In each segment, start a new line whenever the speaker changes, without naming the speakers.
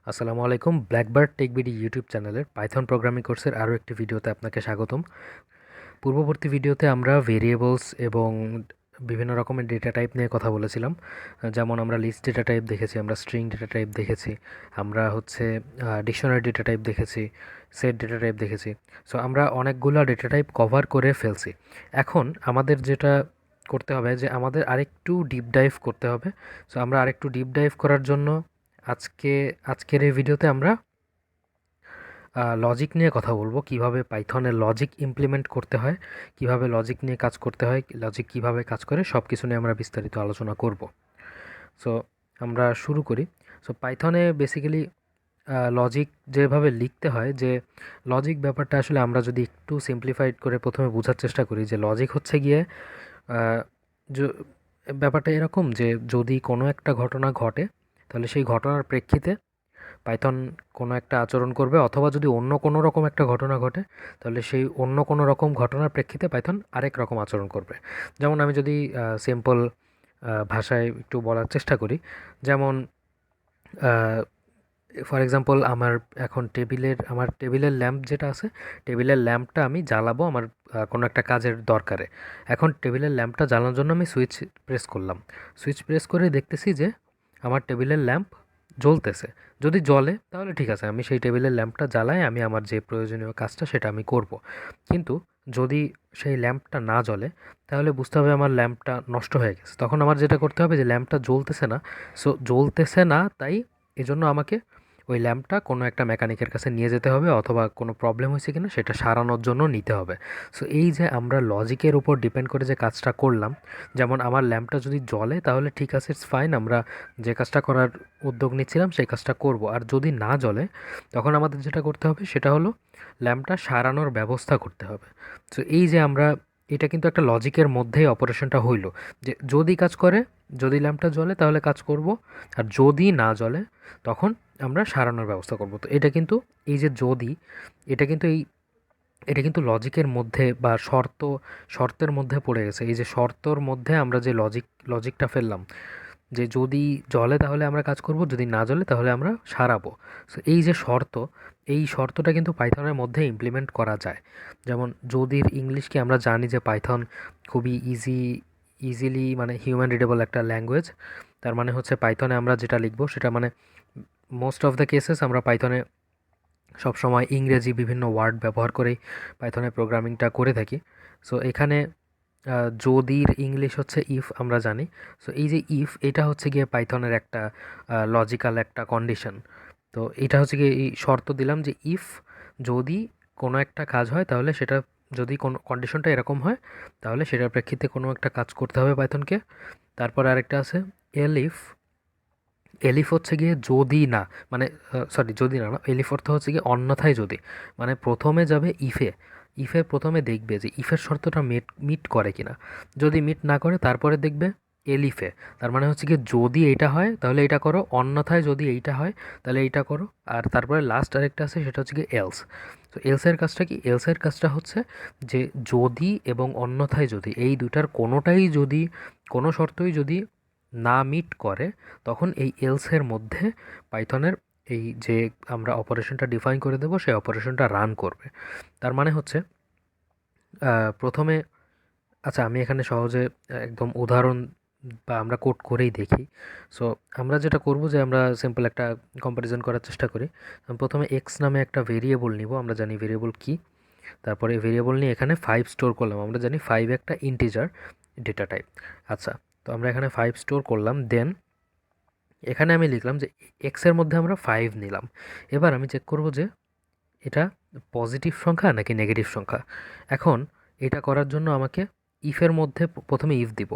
আসসালামু আলাইকুম। Blackbird TechBD YouTube চ্যানেলের পাইথন প্রোগ্রামিং কোর্সের আরও একটি ভিডিওতে আপনাকে স্বাগতম। পূর্ববর্তী ভিডিওতে আমরা ভেরিয়েবলস এবং বিভিন্ন রকমের ডেটা টাইপ নিয়ে কথা বলেছিলাম। যেমন আমরা লিস্ট ডেটা টাইপ দেখেছি, আমরা স্ট্রিং ডেটা টাইপ দেখেছি, আমরা ডিকশনারি ডেটা টাইপ দেখেছি, সেট ডেটা টাইপ দেখেছি। সো আমরা অনেকগুলো ডেটা টাইপ কভার করে ফেলছি। এখন আমাদের যেটা করতে হবে যে আমাদের আরেকটু ডিপ ডাইভ করতে হবে। সো আমরা আরেকটু ডিপ ডাইভ করার জন্য আজকের এই ভিডিওতে আমরা লজিক নিয়ে কথা বলবো, কিভাবে পাইথনে লজিক ইমপ্লিমেন্ট করতে হয়, কিভাবে লজিক নিয়ে কাজ করতে হয়, লজিক কিভাবে কাজ করে, সব কিছু নিয়ে আমরা বিস্তারিত আলোচনা করব। সো আমরা শুরু করি। সো পাইথনে বেসিক্যালি লজিক যেভাবে লিখতে হয়, যে লজিক ব্যাপারটা আসলে আমরা যদি একটু সিম্পলিফাইড করে প্রথমে বোঝার চেষ্টা করি, যে লজিক হচ্ছে গিয়ে আহ, য- ব্যাপারটা এরকম যে যদি কোনো একটা ঘটনা ঘটে, তাহলে সেই ঘটনার প্রেক্ষিতে পাইথন কোনো একটা আচরণ করবে, অথবা যদি অন্য কোনো রকম একটা ঘটনা ঘটে, তাহলে সেই অন্য কোনো রকম ঘটনার প্রেক্ষিতে পাইথন আরেক রকম আচরণ করবে। যেমন আমি যদি সিম্পল ভাষায় একটু বলার চেষ্টা করি, যেমন ফর এক্সাম্পল আমার টেবিলের ল্যাম্প যেটা আছে, টেবিলের ল্যাম্পটা আমি জ্বালাবো আমার কোনো একটা কাজের দরকারে। এখন টেবিলের ল্যাম্পটা জ্বালানোর জন্য আমি সুইচ প্রেস করলাম। সুইচ প্রেস করে দেখতেছি যে আমার টেবিলের ল্যাম্প জ্বলতেছে। যদি জ্বলে তাহলে ঠিক আছে, আমি সেই টেবিলের ল্যাম্পটা জ্বালাই, আমি আমার যে প্রয়োজনীয় কাজটা সেটা আমি করব। কিন্তু যদি সেই ল্যাম্পটা না জ্বলে, তাহলে বুঝতে হবে আমার ল্যাম্পটা নষ্ট হয়ে গেছে। তখন আমার যেটা করতে হবে, যে ল্যাম্পটা জ্বলতেছে না, সো জ্বলতেছে না, তাই এজন্য আমাকে ওই ল্যাম্পটা কোনো একটা মেকানিকের কাছে নিয়ে যেতে হবে, অথবা কোনো প্রবলেম হয়েছে কিনা সেটা সারানোর জন্য নিতে হবে। সো এই যে আমরা লজিকের উপর ডিপেন্ড করে যে কাজটা করলাম, যেমন আমার ল্যাম্পটা যদি জ্বলে তাহলে ঠিক আছে, ইটস ফাইন, আমরা যে কাজটা করার উদ্যোগ নিচ্ছিলাম সেই কাজটা করব। আর যদি না জ্বলে, তখন আমাদের যেটা করতে হবে সেটা হলো ল্যাম্পটা সারানোর ব্যবস্থা করতে হবে। সো এই যে আমরা, এটা কিন্তু একটা লজিকের মধ্যেই অপারেশনটা হইলো, যে যদি কাজ করে, যদি ল্যাম্পটা জ্বলে তাহলে কাজ করব, আর যদি না জ্বলে তখন আমরা সারানোর ব্যবস্থা করব। তো এটা কিন্তু, এই যে যদি, এটা কিন্তু এই এটা কিন্তু লজিকের মধ্যে বা শর্তের মধ্যে পড়ে গেছে। এই যে শর্তর মধ্যে আমরা যে লজিকটা ফেললাম, যে যদি জ্বলে তাহলে আমরা কাজ করব, যদি না জ্বলে তাহলে আমরা সারাবো। সো এই যে শর্ত, এই শর্তটা কিন্তু পাইথনের মধ্যে ইমপ্লিমেন্ট করা যায়। যেমন যদির ইংলিশকে আমরা জানি যে পাইথন খুবই ইজিলি মানে হিউম্যান রিডেবল একটা ল্যাঙ্গুয়েজ। তার মানে হচ্ছে পাইথনে আমরা যেটা লিখবো সেটা মানে মোস্ট অফ দ্য কেসেস আমরা পাইথনে সবসময় ইংরেজি বিভিন্ন ওয়ার্ড ব্যবহার করেই পাইথনে প্রোগ্রামিংটা করে থাকি। সো এখানে যদির ইংলিশ হচ্ছে ইফ, আমরা জানি। সো এই যে ইফ, এটা হচ্ছে গিয়ে পাইথনের একটা লজিক্যাল একটা কন্ডিশন। তো এটা হচ্ছে গিয়ে এই শর্ত দিলাম যে ইফ, যদি কোনো একটা কাজ হয় তাহলে সেটা, যদি কোনো কন্ডিশনটা এরকম হয়, তাহলে সেটার প্রেক্ষিতে কোনো একটা কাজ করতে হবে পাইথনকে। তারপরে আরেকটা আছে এলিফ। এলিফ হচ্ছে গিয়ে যদি না, মানে সরি, যদি না না, এলিফ অর্থ হচ্ছে গিয়ে অন্যথায় যদি, মানে প্রথমে যাবে ইফে, ইফে প্রথমে দেখবে যে ইফের শর্তটা মিট করে কিনা। যদি মিট না করে তারপরে দেখবে এলিফে। তার মানে হচ্ছে গিয়ে যদি এইটা হয় তাহলে এইটা করো, অন্যথায় যদি এইটা হয় তাহলে এইটা করো। আর তারপরে লাস্ট আরেকটা আছে, সেটা হচ্ছে গিয়ে এলস। তো এলসের কাজটা কি? এলসের কাজটা হচ্ছে যে যদি এবং অন্যথায় যদি, এই দুটার কোনোটাই যদি, কোনো শর্তই যদি না মিট করে, তখন এই এলসের মধ্যে পাইথনের এই যে আমরা অপারেশনটা ডিফাইন করে দেবো, সেই অপারেশনটা রান করবে। তার মানে হচ্ছে প্রথমে, আচ্ছা আমি এখানে সহজে একদম উদাহরণ বা আমরা কোড করেই দেখি। সো আমরা যেটা করব, যে আমরা সিম্পল একটা কম্প্যারিজন করার চেষ্টা করি। প্রথমে এক্স নামে একটা ভেরিয়েবল নিব, আমরা জানি ভেরিয়েবল কি। তারপরে ভেরিয়েবল নিয়ে এখানে 5 স্টোর করলাম, আমরা জানি 5 একটা ইন্টিজার ডেটা টাইপ। আচ্ছা, তো আমরা এখানে 5 স্টোর করলাম, দেন এখানে আমি লিখলাম যে এক্সের মধ্যে আমরা 5 নিলাম। এবার আমি চেক করব যে এটা পজিটিভ সংখ্যা নাকি নেগেটিভ সংখ্যা। এখন এটা করার জন্য আমাকে ইফের মধ্যে প্রথমে ইফ দিব।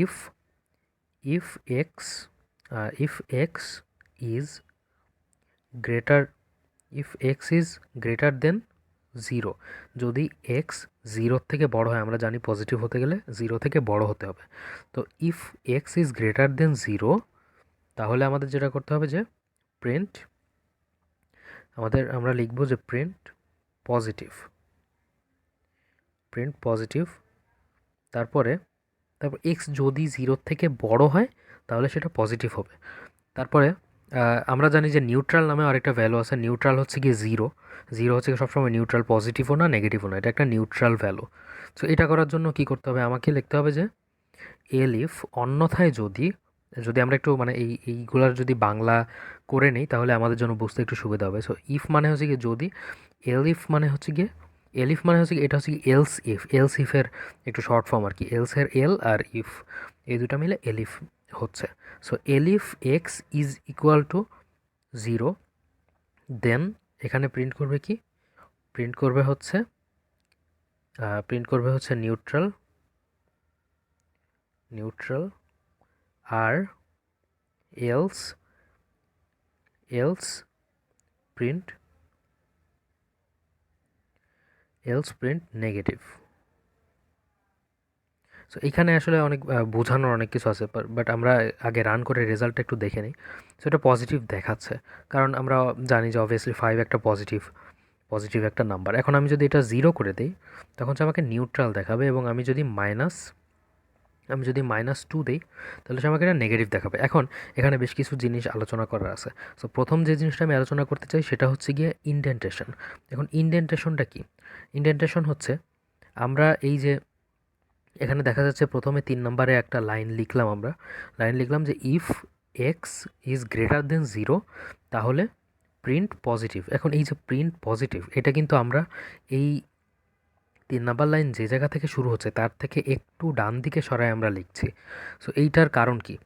If if x if x is greater if x is greater than 0, যদি এক্স 0 থেকে বড় হয়, আমরা জানি পজিটিভ হতে গেলে 0 থেকে বড় হতে হবে। তো if x is greater than 0, তাহলে আমাদের যেটা করতে হবে যে প্রিন্ট, আমরা লিখব যে পজিটিভ প্রিন্ট পজিটিভ। তারপরে তারপর এক্স যদি 0 থেকে বড় হয় তাহলে সেটা পজিটিভ হবে। তারপরে আমরা জানি যে নিউট্রাল নামে আরেকটা ভ্যালু আছে, নিউট্রাল হচ্ছে গিয়ে জিরো। জিরো হচ্ছে গিয়ে সবসময় নিউট্রাল, পজিটিভও না নেগেটিভও না, এটা একটা নিউট্রাল ভ্যালু। সো এটা করার জন্য কি করতে হবে, আমাকে লিখতে হবে যে এলিফ, অন্যথায় যদি, যদি আমরা একটু মানে এইগুলার যদি বাংলা করে নিই তাহলে আমাদের জন্য বুঝতে একটু সুবিধা হবে। সো ইফ মানে হচ্ছে গিয়ে যদি, এলিফ মানে হচ্ছে গিয়ে, এলিফ মানে হচ্ছে কি, এটা হচ্ছে কি এলস ইফ, এলস ইফের একটু শর্ট ফর্ম আর কি, এলসের এল আর ইফ এই দুটো মিলে এলিফ হচ্ছে। So elif x is equal to zero, then এখানে প্রিন্ট করবে কি, প্রিন্ট করবে হচ্ছে নিউট্রাল, নিউট্রাল আর else, else print, else print negative. So এখানে আসলে অনেক বোঝানোর অনেক কিছু আছে, বাট আমরা আগে রান করে রেজাল্টটা একটু দেখে নিই। সো এটা পজিটিভ দেখাচ্ছে, কারণ আমরা জানি যে অবভিয়াসলি 5 একটা পজিটিভ, পজিটিভ একটা নাম্বার। এখন আমি যদি এটা জিরো করে দিই তখন সে আমাকে নিউট্রাল দেখাবে, এবং আমি যদি -2 দিই তাহলে সে আমাকে এটা নেগেটিভ দেখাবে। এখন এখানে বেশ কিছু জিনিস আলোচনা করার আছে। সো প্রথম যে জিনিসটা আমি আলোচনা করতে চাই সেটা হচ্ছে গিয়ে ইনডেন্টেশন। এখন ইনডেন্টেশনটা কি? ইনডেন্টেশন হচ্ছে, আমরা এই যে এখানে দেখা যাচ্ছে প্রথমে 3 নম্বরে একটা লাইন লিখলাম, আমরা লাইন লিখলাম যে if x is greater than zero তাহলে প্রিন্ট পজিটিভ। এখন এই যে প্রিন্ট পজিটিভ, এটা কিন্তু আমরা এই 3 নাম্বার লাইন যে জায়গা থেকে শুরু হচ্ছে তার থেকে একটু ডান দিকে সরায় আমরা লিখছি। সো এইটার কারণ কি?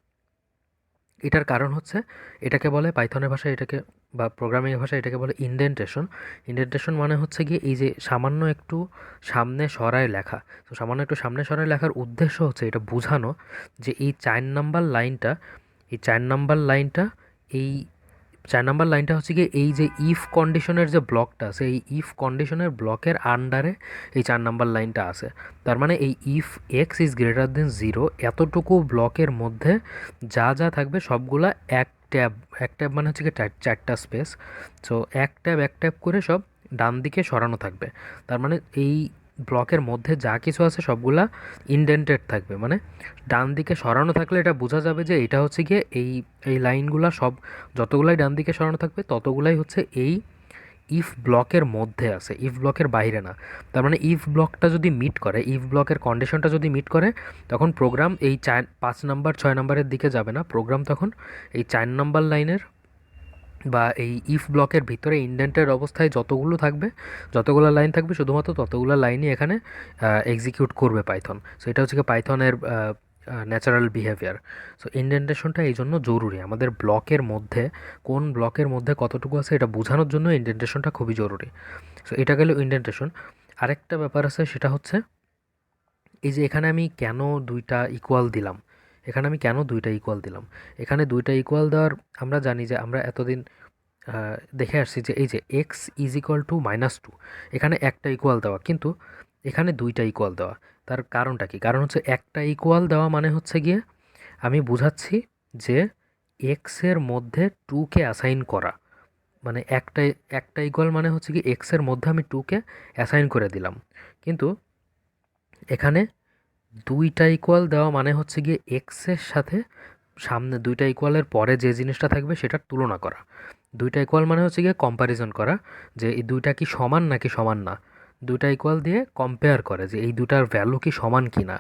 এটার কারণ হচ্ছে, এটাকে বলে পাইথনের ভাষায় এটাকে, বা প্রোগ্রামিংয়ের ভাষায় এটাকে বলে ইনডেন্টেশন। ইনডেন্টেশন মানে হচ্ছে গিয়ে এই যে সামান্য একটু সামনে সরায় লেখা। তো সামান্য একটু সামনে সরায় লেখার উদ্দেশ্য হচ্ছে এটা বোঝানো যে এই 4 নাম্বার লাইনটা, এই 4 নাম্বার লাইনটা, এই 4 নাম্বার লাইনটা হচ্ছে গিয়ে এই যে ইফ কন্ডিশনের যে ব্লকটা আছে, এই ইফ কন্ডিশনের ব্লকের আন্ডারে এই 4 নাম্বার লাইনটা আছে। তার মানে এই if x is greater than zero এতটুকু ব্লকের মধ্যে যা যা থাকবে সবগুলা এক ট্যাব, এক ট্যাব মানে হচ্ছে গিয়ে চারটা স্পেস। সো এক ট্যাব করে সব ডান দিকে সরানো থাকবে। তার মানে এই ব্লকের মধ্যে যা কিছু আছে সবগুলা ইনডেন্টেড থাকবে, মানে ডান দিকে সরানো থাকলে এটা বোঝা যাবে যে এটা হচ্ছে গিয়ে এই এই লাইনগুলা সব যতগুলাই ডান দিকে সরানো থাকবে ততগুলাই হচ্ছে এই ইফ ব্লকের মধ্যে আছে, ইফ ব্লকের বাইরে না। তার মানে ইফ ব্লকটা যদি মিট করে, ইফ ব্লকের কন্ডিশনটা যদি মিট করে, তখন প্রোগ্রাম এই 5 নাম্বার 6 নাম্বারের দিকে যাবে না, প্রোগ্রাম তখন এই 4 নাম্বার লাইনের বা এই ইফ ব্লকের ভিতরে ইনডেন্টেড অবস্থায় যতগুলো থাকবে, যতগুলো লাইন থাকবে শুধুমাত্র ততগুলো লাইনই এখানে এক্সিকিউট করবে পাইথন। সো এটা হচ্ছে কি পাইথনের ন্যাচারাল বিহেভিয়ার। সো ইনডেন্টেশনটা এই জন্য জরুরি, আমাদের ব্লকের মধ্যে কোন ব্লকের মধ্যে কতটুকু আছে এটা বোঝানোর জন্য ইনডেন্টেশনটা খুবই জরুরি। সো এটা গেল ইনডেন্টেশন। আরেকটা ব্যাপার আছে, সেটা হচ্ছে এই যে এখানে আমি কেন দুইটা ইকুয়াল দিলাম, এখানে আমি কেন দুইটা ইকুয়াল দিলাম, এখানে দুইটা ইকুয়াল দেওয়ার, আমরা জানি যে আমরা এতদিন দেখে আসছি যে এই যে এক্স ইজ ইকুয়াল টু -2, এখানে একটা ইকুয়াল দেওয়া, কিন্তু এখানে দুইটা ইকুয়াল দেওয়া। তার কারণটা কি? কারণ হচ্ছে একটা ইকুয়াল দেওয়া মানে হচ্ছে গিয়ে আমি বুঝাচ্ছি যে এক্সের মধ্যে 2কে অ্যাসাইন করা, মানে একটা ইকুয়াল মানে হচ্ছে কি এক্সের মধ্যে আমি 2কে অ্যাসাইন করে দিলাম। কিন্তু এখানে দুইটা ইকুয়াল দেওয়া মানে হচ্ছে গিয়ে এক্সের সাথে সামনে দুইটা ইকুয়ালের পরে যে জিনিসটা থাকবে সেটার তুলনা করা। দুইটা ইকুয়াল মানে হচ্ছে গিয়ে কম্প্যারিজন করা, যে এই দুইটা কি সমান নাকি সমান না। দুইটা ইকুয়াল দিয়ে কম্পেয়ার করে যে এই দুটার ভ্যালু কি সমান কি না।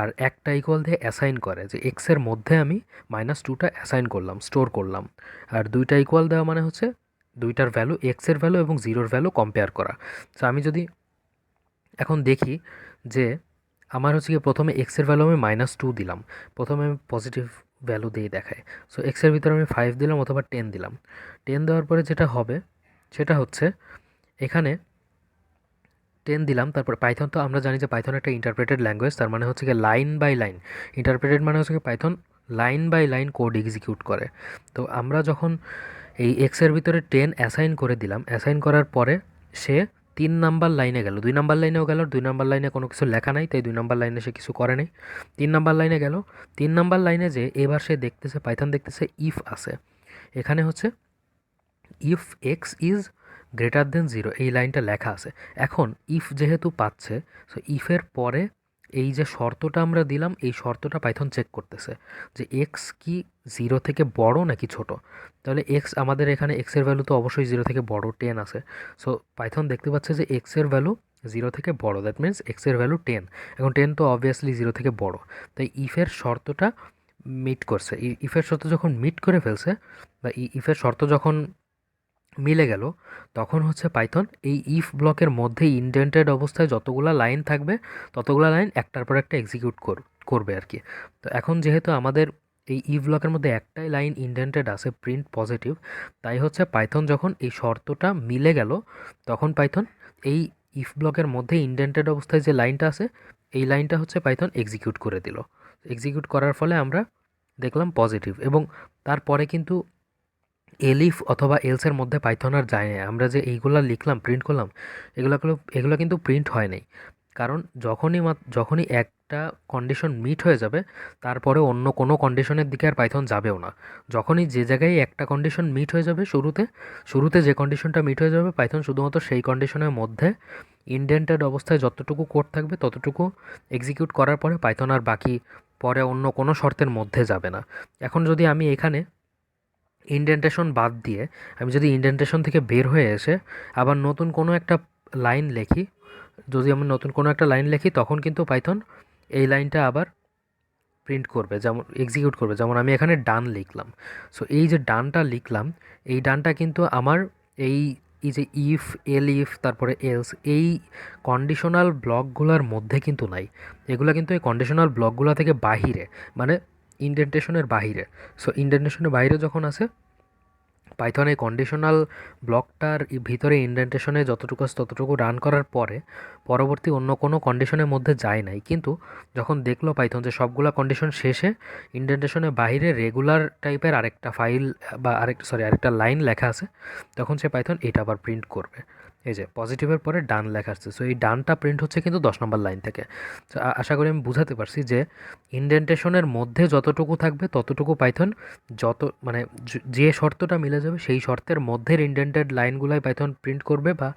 আর একটা ইকুয়াল দিয়ে অ্যাসাইন করে যে এক্সের মধ্যে আমি -2টা অ্যাসাইন করলাম, স্টোর করলাম। আর দুইটা ইকুয়াল দেওয়া মানে হচ্ছে দুইটার ভ্যালু, এক্সের ভ্যালু এবং জিরোর ভ্যালু কম্পেয়ার করা। সো আমি যদি এখন দেখি যে আমার হচ্ছে গিয়ে প্রথমে এক্সের ভ্যালু আমি -2 দিলাম, প্রথমে আমি পজিটিভ ভ্যালু দিয়ে দেখাই। সো এক্সের ভিতরে আমি 5 দিলাম অথবা 10 দিলাম। 10 দেওয়ার পরে যেটা হবে সেটা হচ্ছে এখানে 10 দিলাম, তারপর পাইথন, তো আমরা জানি যে পাইথন একটা ইন্টারপ্রেটেড ল্যাঙ্গুয়েজ, তার মানে হচ্ছে গিয়ে লাইন বাই লাইন। ইন্টারপ্রেটেড মানে হচ্ছে গিয়ে Python line by line code execute করে। তো আমরা যখন এই এক্সের ভিতরে 10 অ্যাসাইন করে দিলাম, অ্যাসাইন করার পরে সে 3 নাম্বার লাইনে গেল, 2 নাম্বার লাইনেও গেল, 2 নাম্বার লাইনে কোনো কিছু লেখা নাই তাই 2 নাম্বার লাইনে সে কিছু করে নাই। 3 নাম্বার লাইনে গেল, 3 নাম্বার লাইনে যে এবার সে দেখতেছে, পাইথন দেখতেছে ইফ আছে, এখানে হচ্ছে if x is greater than zero এই লাইনটা লেখা আছে। এখন ইফ যেহেতু পাচ্ছে, সো ইফের পরে এই যে শর্তটা আমরা দিলাম এই শর্তটা পাইথন চেক করতেছে যে এক্স কি জিরো থেকে বড় নাকি ছোট। তাহলে এক্স, আমাদের এখানে এক্সের ভ্যালু তো অবশ্যই জিরো থেকে বড়, 10 আছে। সো পাইথন দেখতে পাচ্ছে যে এক্সের ভ্যালু জিরো থেকে বড়, দ্যাট মিনস এক্সের ভ্যালু 10। এখন 10 তো অবভিয়াসলি জিরো থেকে বড়, তাই ইফের শর্তটা মিট করছে। ইফের শর্ত যখন মিট করে ফেলছে, বা ইফের শর্ত যখন মিলে গেল, তখন হচ্ছে পাইথন এই ইফ ব্লকের মধ্যে ইনডেন্টেড অবস্থায় যতগুলা লাইন থাকবে ততগুলা লাইন একটার পর একটা এক্সিকিউট করবে আর কি। তো এখন যেহেতু আমাদের এই ইফ ব্লকের মধ্যে একটাই লাইন ইনডেন্টেড আছে, প্রিন্ট পজিটিভ, তাই হচ্ছে পাইথন যখন এই শর্তটা মিলে গেল, তখন পাইথন এই ইফ ব্লকের মধ্যে ইনডেন্টেড অবস্থায় যে লাইনটা আছে এই লাইনটা হচ্ছে পাইথন এক্সিকিউট করে দিল। এক্সিকিউট করার ফলে আমরা দেখলাম পজিটিভ, এবং তারপরে কিন্তু এলিফ অথবা এলসের মধ্যে পাইথন আর যায় না। আমরা যে এইগুলা লিখলাম, প্রিন্ট করলাম, এগুলো কিন্তু প্রিন্ট হয় নাই। কারণ যখনই একটা কন্ডিশন মিট হয়ে যাবে, তারপরে অন্য কোনো কন্ডিশনের দিকে আর পাইথন যাবেও না। যখনই যে জায়গায় একটা কন্ডিশন মিট হয়ে যাবে, শুরুতে যে কন্ডিশনটা মিট হয়ে যাবে, পাইথন শুধুমাত্র সেই কন্ডিশনের মধ্যে ইনডেন্টেড অবস্থায় যতটুকু কোড থাকবে ততটুকু এক্সিকিউট করার পরে পাইথন আর বাকি পরে অন্য কোনো শর্তের মধ্যে যাবে না। এখন যদি আমি এখানে ইনডেন্টেশন বাদ দিয়ে, আমি যদি ইনডেন্টেশন থেকে বের হয়ে এসে আবার নতুন কোনো একটা লাইন লিখি, তখন কিন্তু পাইথন এই লাইনটা আবার প্রিন্ট করবে, যেমন এক্সিকিউট করবে। যেমন আমি এখানে ডান লিখলাম, সো এই যে ডানটা লিখলাম, এই ডানটা কিন্তু আমার এই এই যে ইফ, ইফ তারপরে এলস, এই কন্ডিশনাল ব্লকগুলোর মধ্যে কিন্তু নাই। এগুলো কিন্তু এই কন্ডিশনাল ব্লকগুলো থেকে বাহিরে, মানে ইনডেন্টেশনের বাহিরে। সো ইনডেন্টেশনের বাইরে যখন আছে, পাইথন এই কন্ডিশনাল ব্লকটার ভিতরে ইনডেন্টেশনে যতটুকু আছে ততটুকু রান করার পরে পরবর্তী অন্য কোনো কন্ডিশনের মধ্যে যায় নাই। কিন্তু যখন দেখলো পাইথন যে সবগুলা কন্ডিশন শেষে ইনডেন্টেশনের বাইরে রেগুলার টাইপের আরেকটা ফাইল বা আরেকটা লাইন লেখা আছে, তখন সে পাইথন এটা আবার প্রিন্ট করবে। এই যে পজিটিভের পরে ডান লেখা আসছে, সো এই ডানটা প্রিন্ট হচ্ছে কিন্তু 10 নম্বর লাইন থেকে। তো আশা করি আমি বুঝাতে পারছি যে ইনডেন্টেশনের মধ্যে যতটুকু থাকবে ততটুকু পাইথন, মানে যে শর্তটা মিলে যাবে সেই শর্তের মধ্যে ইনডেন্টেড লাইনগুলাই পাইথন প্রিন্ট করবে বা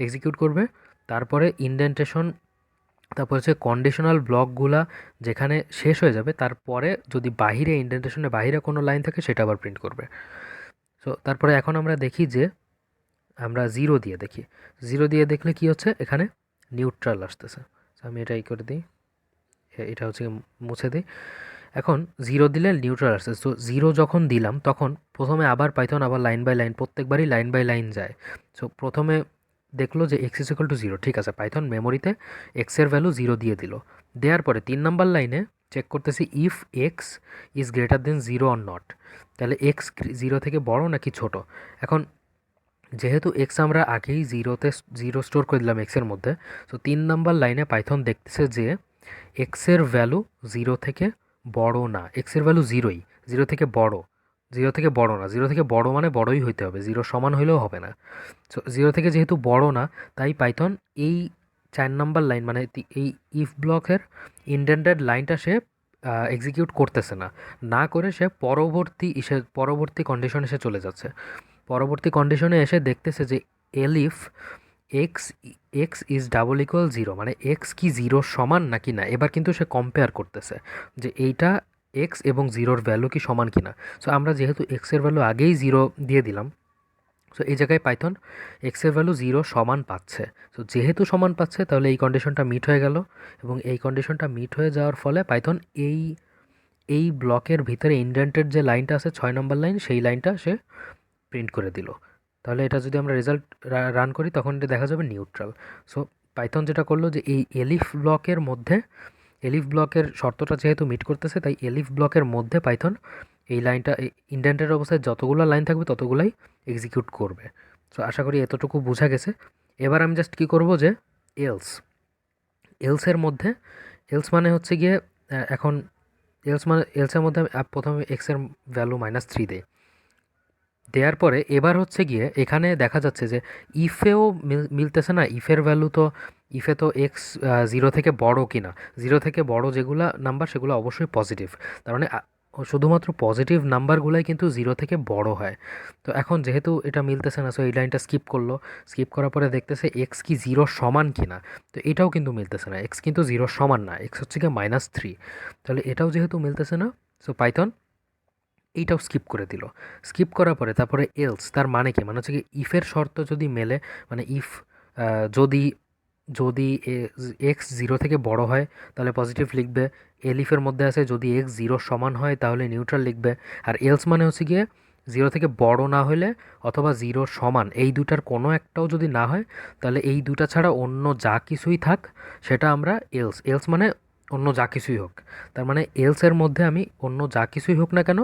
এক্সিকিউট করবে। তারপরে ইনডেন্টেশন, তারপর হচ্ছে কন্ডিশনাল ব্লকগুলা যেখানে শেষ হয়ে যাবে, তারপরে যদি বাহিরে ইনডেন্টেশনের বাহিরে কোনো লাইন থাকে সেটা আবার প্রিন্ট করবে। সো তারপরে এখন আমরা দেখি যে আমরা জিরো দিয়ে দেখি, জিরো দিয়ে দেখলে কি হচ্ছে, এখানে নিউট্রাল আসতেছে। আমি এটা করে দিই, এটা হচ্ছে মুছে দিই। এখন জিরো দিলে নিউট্রাল আসছে। সো জিরো যখন দিলাম তখন প্রথমে আবার পাইথন আবার লাইন বাই লাইন, প্রত্যেকবারই লাইন বাই লাইন যায়। সো প্রথমে দেখলো যে x is equal to zero, ঠিক আছে, পাইথন মেমোরিতে এক্সের ভ্যালু জিরো দিয়ে দিল। দেওয়ার পরে 3 নম্বর লাইনে চেক করতেছি if x is greater than zero or not, তাহলে এক্স জিরো থেকে বড় নাকি ছোট। এখন যেহেতু এক্স আমরা আগেই জিরো স্টোর করে দিলাম এক্সের মধ্যে, সো 3 নম্বর লাইনে পাইথন দেখতেছে যে এক্সের ভ্যালু জিরো থেকে বড় না, এক্সের ভ্যালু জিরোই, জিরো থেকে বড়, জিরো থেকে বড় না। জিরো থেকে বড় মানে বড়ই হইতে হবে, জিরো সমান হইলেও হবে না। সো জিরো থেকে যেহেতু বড় না, তাই পাইথন এই 4 নম্বর লাইন মানে এই ইফ ব্লকের ইনডেন্টেড লাইনটা সে এক্সিকিউট করতেছে না, না করে সে পরবর্তী কন্ডিশনে সে চলে যাচ্ছে। পরবর্তী কন্ডিশনে এসে দেখতেছে যে elif x x is double equal zero, মানে এক্স কি জিরোর সমান নাকি না। এবার কিন্তু সে কম্পেয়ার করতেছে যে এইটা এক্স এবং জিরোর ভ্যালু কি সমান কি না। সো আমরা যেহেতু এক্সের ভ্যালু আগেই জিরো দিয়ে দিলাম, সো এই জায়গায় পাইথন এক্সের ভ্যালু জিরো সমান পাচ্ছে। সো যেহেতু সমান পাচ্ছে, তাহলে এই কন্ডিশনটা মিট হয়ে গেল, এবং এই কন্ডিশনটা মিট হয়ে যাওয়ার ফলে পাইথন এই ব্লকের ভিতরে ইনডেন্টেড যে লাইনটা আছে 6 নম্বর লাইন, সেই লাইনটা সে প্রিন্ট করে দিল। তাহলে এটা যদি আমরা রেজাল্ট রান করি তখন এটা দেখা যাবে নিউট্রাল। সো পাইথন যেটা করলো যে এই এলিফ ব্লকের শর্তটা যেহেতু মিট করতেছে, তাই এলিফ ব্লকের মধ্যে পাইথন এই লাইনটা ইনডেন্টেড অবস্থায় যতগুলো লাইন থাকবে ততগুলাই এক্সিকিউট করবে। সো আশা করি এতটুকু বোঝা গেছে। এবার আমি জাস্ট কী করব যে এলস, এলসের মধ্যে, এলস মানে হচ্ছে গিয়ে এখন এলসের মধ্যে আমি প্রথমে এক্সের ভ্যালু -3 দেই। দেওয়ার পরে এবার হচ্ছে গিয়ে এখানে দেখা যাচ্ছে যে ইফেও মিলতেছে না। ইফে তো এক্স জিরো থেকে বড় কিনা, জিরো থেকে বড় যেগুলো নাম্বার সেগুলো অবশ্যই পজিটিভ। তার মানে শুধুমাত্র পজিটিভ নাম্বারগুলাই কিন্তু জিরো থেকে বড় হয়। তো এখন যেহেতু এটা মিলতেছে না, সো এই লাইনটা স্কিপ করলো। স্কিপ করার পরে দেখতেছে এক্স কি জিরোর সমান কিনা, তো এটাও কিন্তু মিলতেছে না, এক্স কিন্তু জিরোর সমান না, এক্স হচ্ছে গিয়ে -3। তাহলে এটাও যেহেতু মিলতেছে না, সো পাইথন এইটাও স্কিপ করে দিল। স্কিপ করার পরে তারপরে এলস, তার মানে কি, মানে হচ্ছে কি ইফের শর্ত যদি মেলে, মানে ইফ যদি যদি এক্স জিরো থেকে বড় হয় তাহলে পজিটিভ লিখবে। এলিফের মধ্যে আছে যদি এক্স জিরো সমান হয় তাহলে নিউট্রাল লিখবে। আর এলস মানে হচ্ছে গিয়ে জিরো থেকে বড় না হলে অথবা জিরোর সমান, এই দুটার কোনো একটাও যদি না হয় তাহলে এই দুটা ছাড়া অন্য যা কিছুই থাক সেটা আমরা এলস, এলস মানে অন্য যা কিছুই হোক, তার মানে এলসের মধ্যে আমি অন্য যা কিছুই হোক না কেন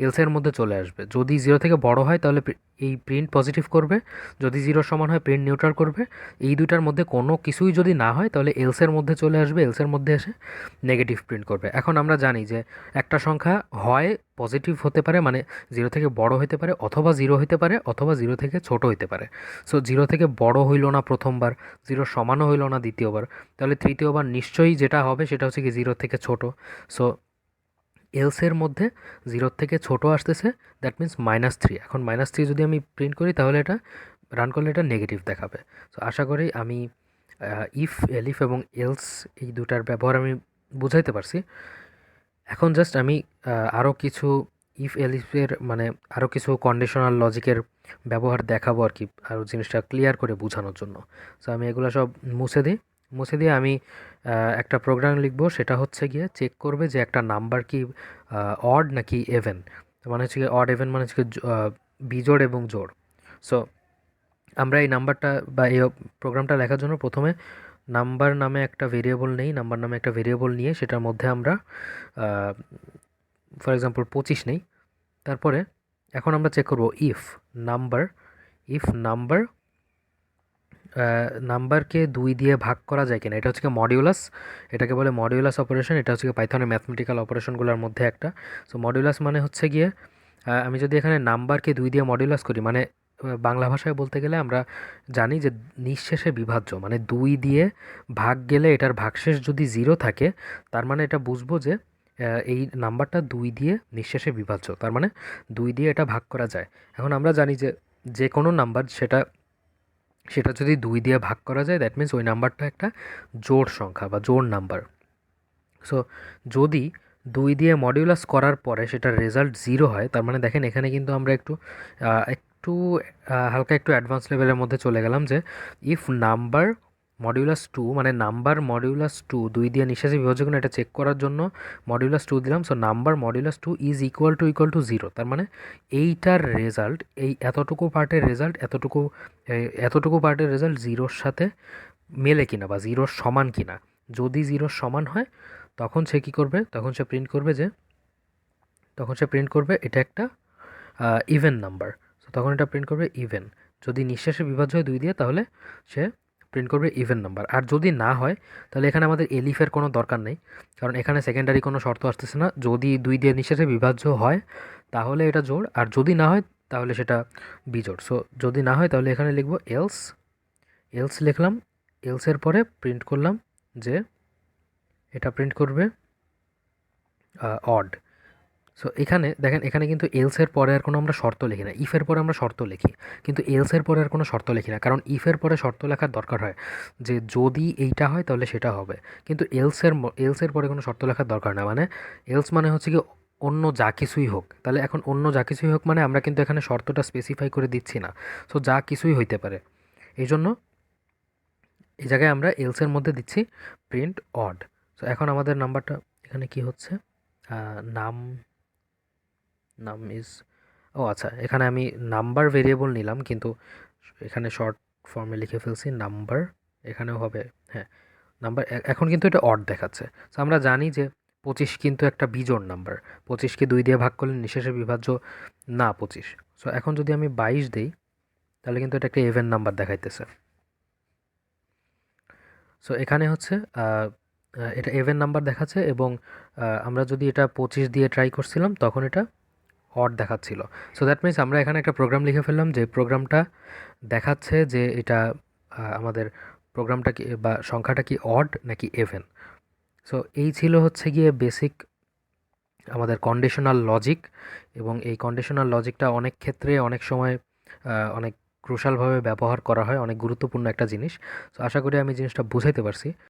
এলসের মধ্যে চলে আসবে। যদি জিরো থেকে বড় হয় তাহলে এই প্রিন্ট পজিটিভ করবে, যদি জিরোর সমান হয় প্রিন্ট নিউট্রাল করবে। এই দুটার মধ্যে কোনো কিছুই যদি না হয় তাহলে এলসের মধ্যে চলে আসবে, এলসের মধ্যে এসে নেগেটিভ প্রিন্ট করবে। এখন আমরা জানি যে একটা সংখ্যা হয় পজিটিভ হতে পারে, মানে জিরো থেকে বড় হতে পারে, অথবা জিরো হতে পারে, অথবা জিরো থেকে ছোট হতে পারে। সো জিরো থেকে বড় হইল না প্রথমবার, জিরোর সমানও হইল না দ্বিতীয়বার, তাহলে তৃতীয়বার নিশ্চয়ই যেটা হবে সেটা হচ্ছে কি জিরো থেকে ছোট। সো এলসের মধ্যে জিরোর থেকে ছোট আসতেছে, দ্যাট মিন্স -3। এখন -3 যদি আমি প্রিন্ট করি তাহলে এটা রান করলে এটা নেগেটিভ দেখাবে। সো আশা করি আমি ইফ, এলিফ এবং এলস এই দুটার ব্যবহার আমি বুঝাইতে পারছি। এখন জাস্ট আমি আরও কিছু ইফ এলিফের মানে আরও কিছু কন্ডিশনাল লজিকের ব্যবহার দেখাবো আর কি, আরও জিনিসটা ক্লিয়ার করে বোঝানোর জন্য। সো আমি এগুলো সব মুছে দিই। মুছে দিয়ে আমি একটা প্রোগ্রাম লিখবো, সেটা হচ্ছে গিয়ে চেক করবে যে একটা নাম্বার কি অড নাকি এভেন। মানে হচ্ছে গিয়ে অড এভেন মানে হচ্ছে গিয়ে বিজোড় এবং জোড়। সো আমরা এই নাম্বারটা বা এই প্রোগ্রামটা লেখার জন্য প্রথমে নাম্বার নামে একটা ভেরিয়েবল নেই, নাম্বার নামে একটা ভেরিয়েবল নিয়ে সেটার মধ্যে আমরা ফর এক্সাম্পল 25 নেই। তারপরে এখন আমরা চেক করব ইফ নাম্বার, ইফ নাম্বার নাম্বারকে 2 দিয়ে ভাগ করা যায় কিনা। এটা হচ্ছে কি মডিউলাস, এটাকে বলে মডিউলাস অপারেশন। এটা হচ্ছে কি পাইথনের ম্যাথমেটিক্যাল অপারেশনগুলোর মধ্যে একটা। সো মডিউলাস মানে হচ্ছে গিয়ে আমি যদি এখানে নাম্বারকে 2 দিয়ে মডিউলাস করি, মানে বাংলা ভাষায় বলতে গেলে আমরা জানি যে নিঃশেষে বিভাজ্য, মানে 2 দিয়ে ভাগ গেলে এটার ভাগশেষ যদি 0 থাকে তার মানে এটা বুঝবো যে এই নাম্বারটা 2 দিয়ে নিঃশেষে বিভাজ্য, তার মানে 2 দিয়ে এটা ভাগ করা যায়। এখন আমরা জানি যে যে কোনো নাম্বার সেটা সেটা যদি 2 দিয়ে ভাগ করা যায় দ্যাট মিন্স ওই নাম্বারটা একটা জোড় সংখ্যা বা জোড় নাম্বার। সো যদি 2 দিয়ে মডিউলাস করার পরে সেটার রেজাল্ট 0 হয়, তার মানে দেখেন এখানে কিন্তু আমরা একটু হালকা একটু অ্যাডভান্স লেভেলের মধ্যে চলে গেলাম যে ইফ নাম্বার মডিউলাস 2, মানে নাম্বার মডিউলাস 2 2 দিয়ে নিঃশেষে বিভাজ্য কিনা এটা চেক করার জন্য মডিউলাস 2 দিলাম। So number modulus 2 is equal two 0, তার মানে এইটার রেজাল্ট, এই এতটুকু পার্টের রেজাল্ট, এতটুকু পার্টের রেজাল্ট 0-র সাথে মেলে কিনা বা 0-র সমান কিনা। যদি 0-র সমান হয় তখন সে কী করবে, তখন সে প্রিন্ট করবে এটা একটা ইভেন নাম্বার। সো তখন এটা প্রিন্ট করবে ইভেন। যদি নিঃশেষে বিভাজ্য হয় 2 দিয়ে তাহলে সে প্রিন্ট করবে ইভেন নাম্বার। আর যদি না হয় তাহলে এখানে আমাদের এলিফের কোনো দরকার নেই, কারণ এখানে সেকেন্ডারি কোনো শর্ত আসতেছে না। যদি 2 দিয়ে নিঃশেষে বিভাজ্য হয় তাহলে এটা জোড়, আর যদি না হয় তাহলে সেটা বিজোড়। সো যদি না হয় তাহলে এখানে লিখব এলস, এলস লিখলাম, এলসের পরে প্রিন্ট করলাম যে এটা প্রিন্ট করবে অড। সো এখানে দেখেন, এখানে কিন্তু এলসের পরে আর কোনো আমরা শর্ত লিখি না, ইফের পরে আমরা শর্ত লিখি, কিন্তু এলসের পরে আর কোনো শর্ত লিখি না, কারণ ইফের পরে শর্ত লেখার দরকার হয় যে যদি এইটা হয় তাহলে সেটা হবে, কিন্তু এলসের পরে কোনো শর্ত লেখার দরকার না। মানে এলস মানে হচ্ছে কি অন্য যা কিছুই হোক, তাহলে এখন অন্য যা কিছুই হোক মানে আমরা কিন্তু এখানে শর্তটা স্পেসিফাই করে দিচ্ছি না। সো যা কিছুই হইতে পারে, এই জন্য এই জায়গায় আমরা এলসের মধ্যে দিচ্ছি প্রিন্ট অড। সো এখন আমাদের নাম্বারটা এখানে কি হচ্ছে, নাম নাম ইজ, ও আচ্ছা, এখানে আমি নাম্বার ভেরিয়েবল নিলাম কিন্তু এখানে শর্ট ফর্মে লিখে ফেলছি নাম্বার, এখানেও হবে হ্যাঁ নাম্বার। এখন কিন্তু এটা অড দেখাচ্ছে। সো আমরা জানি যে 25 কিন্তু একটা বিজোড় নাম্বার, 25কে 2 দিয়ে ভাগ করলে নিঃশেষে বিভাজ্য না 25। সো এখন যদি আমি 22 দিই তাহলে কিন্তু এটা একটা ইভেন নাম্বার দেখাইতেছে। সো এখানে হচ্ছে এটা ইভেন নাম্বার দেখাচ্ছে, এবং আমরা যদি এটা 25 দিয়ে ট্রাই করছিলাম তখন এটা অড দেখাচ্ছিল। সো দ্যাট মিনস আমরা এখানে একটা প্রোগ্রাম লিখে ফেললাম যে প্রোগ্রামটা দেখাচ্ছে যে এটা আমাদের প্রোগ্রামটা কি বা সংখ্যাটা কি অড নাকি এভেন। সো এই ছিল হচ্ছে গিয়ে বেসিক আমাদের কন্ডিশনাল লজিক, এবং এই কন্ডিশনাল লজিকটা অনেক ক্ষেত্রে অনেক সময় অনেক ক্রুশালভাবে ব্যবহার করা হয়, অনেক গুরুত্বপূর্ণ একটা জিনিস। সো আশা করি আমি জিনিসটা বুঝাইতে পারছি।